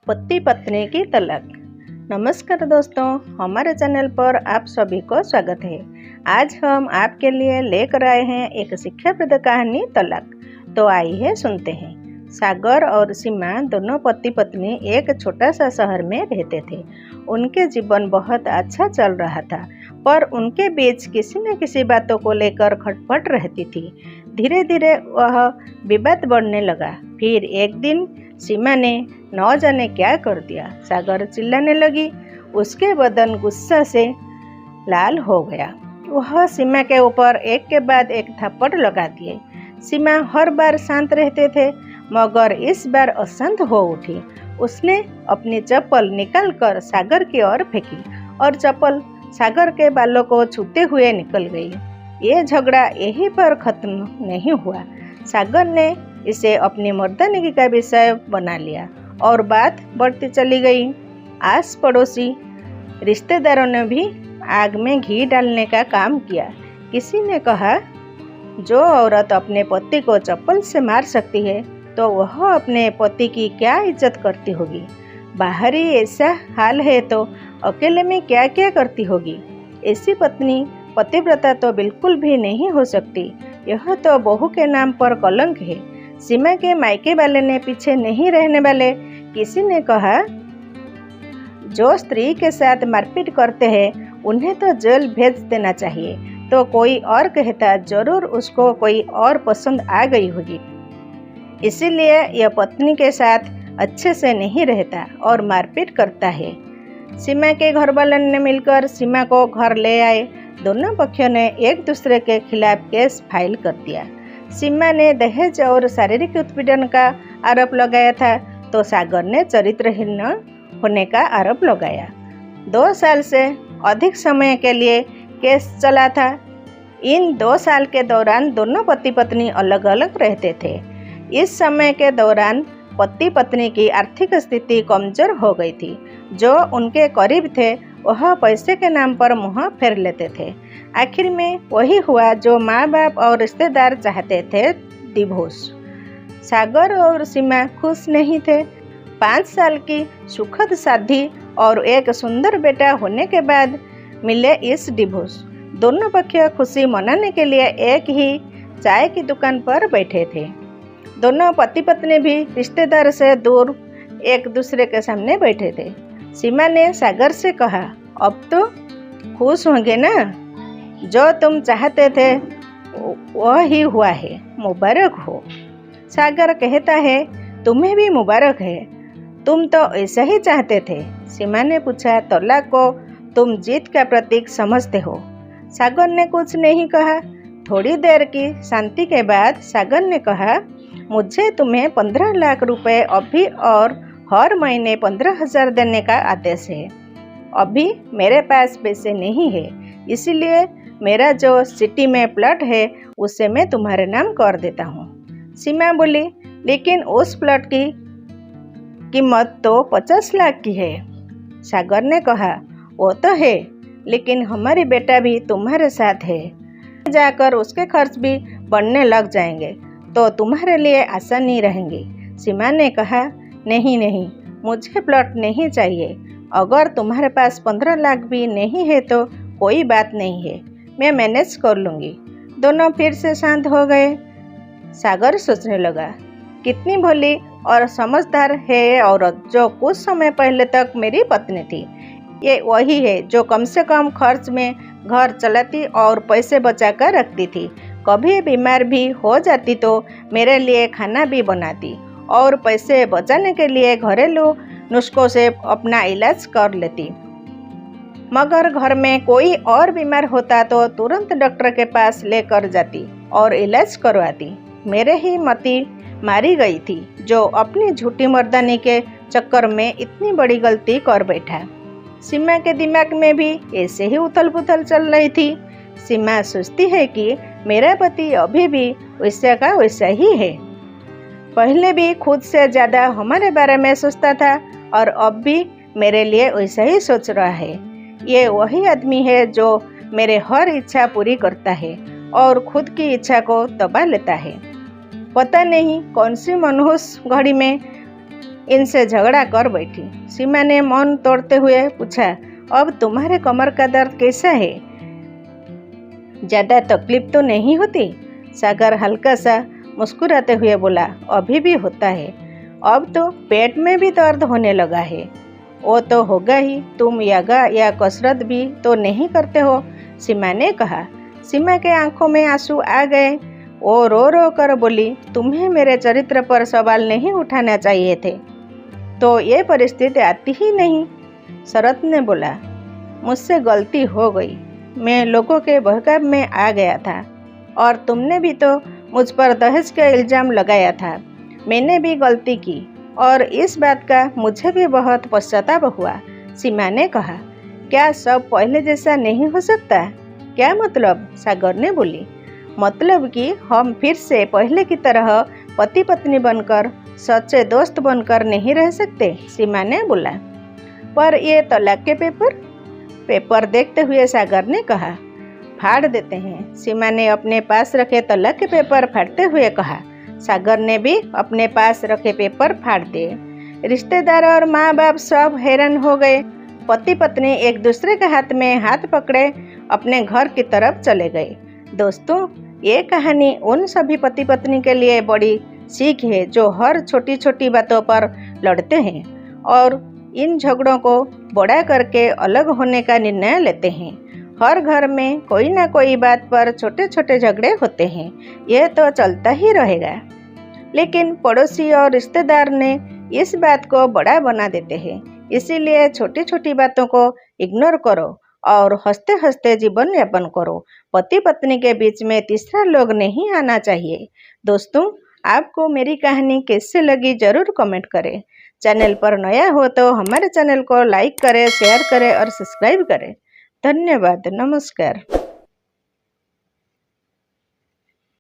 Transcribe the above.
पति पत्नी की तलाक। नमस्कार दोस्तों, हमारे चैनल पर आप सभी को स्वागत है। आज हम आपके लिए लेकर आए हैं एक शिक्षाप्रद कहानी तलाक। तो आइए सुनते हैं। सागर और सीमा दोनों पति पत्नी एक छोटा सा शहर में रहते थे। उनके जीवन बहुत अच्छा चल रहा था, पर उनके बीच किसी न किसी बातों को लेकर खटपट रहती थी। धीरे धीरे वह विवाद बढ़ने लगा। फिर एक दिन सीमा ने न जाने क्या कर दिया। सागर चिल्लाने लगी। उसके बदन गुस्सा से लाल हो गया। वह सीमा के ऊपर एक के बाद एक थप्पड़ लगा दिए। सीमा हर बार शांत रहते थे, मगर इस बार अशांत हो उठी। उसने अपनी चप्पल निकालकर सागर की ओर फेंकी और चप्पल सागर के बालों को छूते हुए निकल गई। ये झगड़ा यहीं पर खत्म नहीं हुआ। सागर ने इसे अपनी मर्दानगी का विषय बना लिया और बात बढ़ती चली गई। आस पड़ोसी रिश्तेदारों ने भी आग में घी डालने का काम किया। किसी ने कहा, जो औरत अपने पति को चप्पल से मार सकती है तो वह अपने पति की क्या इज्जत करती होगी। बाहरी ऐसा हाल है तो अकेले में क्या क्या करती होगी। ऐसी पत्नी पतिव्रता तो बिल्कुल भी नहीं हो सकती। यह तो बहू के नाम पर कलंक है। सीमा के मायके वाले ने पीछे नहीं रहने वाले। किसी ने कहा, जो स्त्री के साथ मारपीट करते हैं उन्हें तो जेल भेज देना चाहिए। तो कोई और कहता, जरूर उसको कोई और पसंद आ गई होगी, इसीलिए यह पत्नी के साथ अच्छे से नहीं रहता और मारपीट करता है। सीमा के घर वालों ने मिलकर सीमा को घर ले आए। दोनों पक्षों ने एक दूसरे के खिलाफ केस फाइल कर दिया। सीमा ने दहेज और शारीरिक उत्पीड़न का आरोप लगाया था, तो सागर ने चरित्रहीन होने का आरोप लगाया। 2 साल से अधिक समय के लिए केस चला था। इन 2 साल के दौरान दोनों पति पत्नी अलग अलग रहते थे। इस समय के दौरान पति पत्नी की आर्थिक स्थिति कमजोर हो गई थी। जो उनके करीब थे वह पैसे के नाम पर मुंह फेर लेते थे। आखिर में वही हुआ जो माँ बाप और रिश्तेदार चाहते थे, डिवोर्स। सागर और सीमा खुश नहीं थे। 5 साल की सुखद शादी और एक सुंदर बेटा होने के बाद मिले इस डिवोर्स। दोनों पक्ष खुशी मनाने के लिए एक ही चाय की दुकान पर बैठे थे। दोनों पति पत्नी भी रिश्तेदार से दूर एक दूसरे के सामने बैठे थे। सीमा ने सागर से कहा, अब तो खुश होंगे ना? जो तुम चाहते थे वह ही हुआ है, मुबारक हो। सागर कहता है, तुम्हें भी मुबारक है, तुम तो ऐसा ही चाहते थे। सीमा ने पूछा, तलाक को तुम जीत का प्रतीक समझते हो? सागर ने कुछ नहीं कहा। थोड़ी देर की शांति के बाद सागर ने कहा, मुझे तुम्हें 15 लाख रुपए अभी और हर महीने 15,000 देने का आदेश है। अभी मेरे पास पैसे नहीं है, इसीलिए मेरा जो सिटी में प्लॉट है उसे मैं तुम्हारे नाम कर देता हूँ। सीमा बोली, लेकिन उस प्लॉट की कीमत तो 50 लाख की है। सागर ने कहा, वो तो है, लेकिन हमारी बेटा भी तुम्हारे साथ है। जाकर उसके खर्च भी बढ़ने लग जाएंगे तो तुम्हारे लिए आसानी रहेंगी। सीमा ने कहा, नहीं नहीं, मुझे प्लॉट नहीं चाहिए। अगर तुम्हारे पास 15 लाख भी नहीं है तो कोई बात नहीं है, मैं मैनेज कर लूँगी। दोनों फिर से शांत हो गए। सागर सोचने लगा, कितनी भली और समझदार है औरत जो कुछ समय पहले तक मेरी पत्नी थी। ये वही है जो कम से कम खर्च में घर चलाती और पैसे बचा कर रखती थी। कभी बीमार भी हो जाती तो मेरे लिए खाना भी बनाती और पैसे बचाने के लिए घरेलू नुस्खों से अपना इलाज कर लेती। मगर घर में कोई और बीमार होता तो तुरंत डॉक्टर के पास लेकर जाती और इलाज करवाती। मेरे ही मती मारी गई थी जो अपनी झूठी मर्दानी के चक्कर में इतनी बड़ी गलती कर बैठा। सीमा के दिमाग में भी ऐसे ही उथल पुथल चल रही थी। सीमा सोचती है कि मेरा पति अभी भी वैसा का वैसा ही है। पहले भी खुद से ज़्यादा हमारे बारे में सोचता था और अब भी मेरे लिए वैसा ही सोच रहा है। ये वही आदमी है जो मेरे हर इच्छा पूरी करता है और खुद की इच्छा को दबा लेता है। पता नहीं कौन सी मनहूस घड़ी में इनसे झगड़ा कर बैठी। सीमा ने मौन तोड़ते हुए पूछा, अब तुम्हारे कमर का दर्द कैसा है? ज़्यादा तकलीफ तो नहीं होती? सागर हल्का सा मुस्कुराते हुए बोला, अभी भी होता है। अब तो पेट में भी दर्द होने लगा है। वो तो होगा ही, तुम योगा या कसरत भी तो नहीं करते हो, सीमा ने कहा। सीमा के आंखों में आंसू आ गए। वो रो रो कर बोली, तुम्हें मेरे चरित्र पर सवाल नहीं उठाना चाहिए थे, तो ये परिस्थिति आती ही नहीं। शरत ने बोला, मुझसे गलती हो गई, मैं लोगों के बहकाव में आ गया था और तुमने भी तो मुझ पर दहेज का इल्ज़ाम लगाया था। मैंने भी गलती की और इस बात का मुझे भी बहुत पश्चाताप हुआ, सीमा ने कहा। क्या सब पहले जैसा नहीं हो सकता? क्या मतलब? सागर ने बोली। मतलब कि हम फिर से पहले की तरह पति पत्नी बनकर, सच्चे दोस्त बनकर नहीं रह सकते, सीमा ने बोला। पर ये तलाक के पेपर देखते हुए सागर ने कहा, फाड़ देते हैं। सीमा ने अपने पास रखे तलाक के पेपर फाड़ते हुए कहा। सागर ने भी अपने पास रखे पेपर फाड़ दिए। रिश्तेदार और माँ बाप सब हैरान हो गए। पति पत्नी एक दूसरे के हाथ में हाथ पकड़े अपने घर की तरफ चले गए। दोस्तों, ये कहानी उन सभी पति पत्नी के लिए बड़ी सीख है जो हर छोटी छोटी बातों पर लड़ते हैं और इन झगड़ों को बड़ा करके अलग होने का निर्णय लेते हैं। हर घर में कोई ना कोई बात पर छोटे छोटे झगड़े होते हैं, यह तो चलता ही रहेगा। लेकिन पड़ोसी और रिश्तेदार ने इस बात को बड़ा बना देते हैं। इसीलिए छोटी छोटी बातों को इग्नोर करो और हंसते हंसते जीवन यापन करो। पति पत्नी के बीच में तीसरा लोग नहीं आना चाहिए। दोस्तों, आपको मेरी कहानी कैसे लगी जरूर कमेंट करें। चैनल पर नया हो तो हमारे चैनल को लाइक करें, शेयर करें और सब्सक्राइब करें। धन्यवाद। नमस्कार।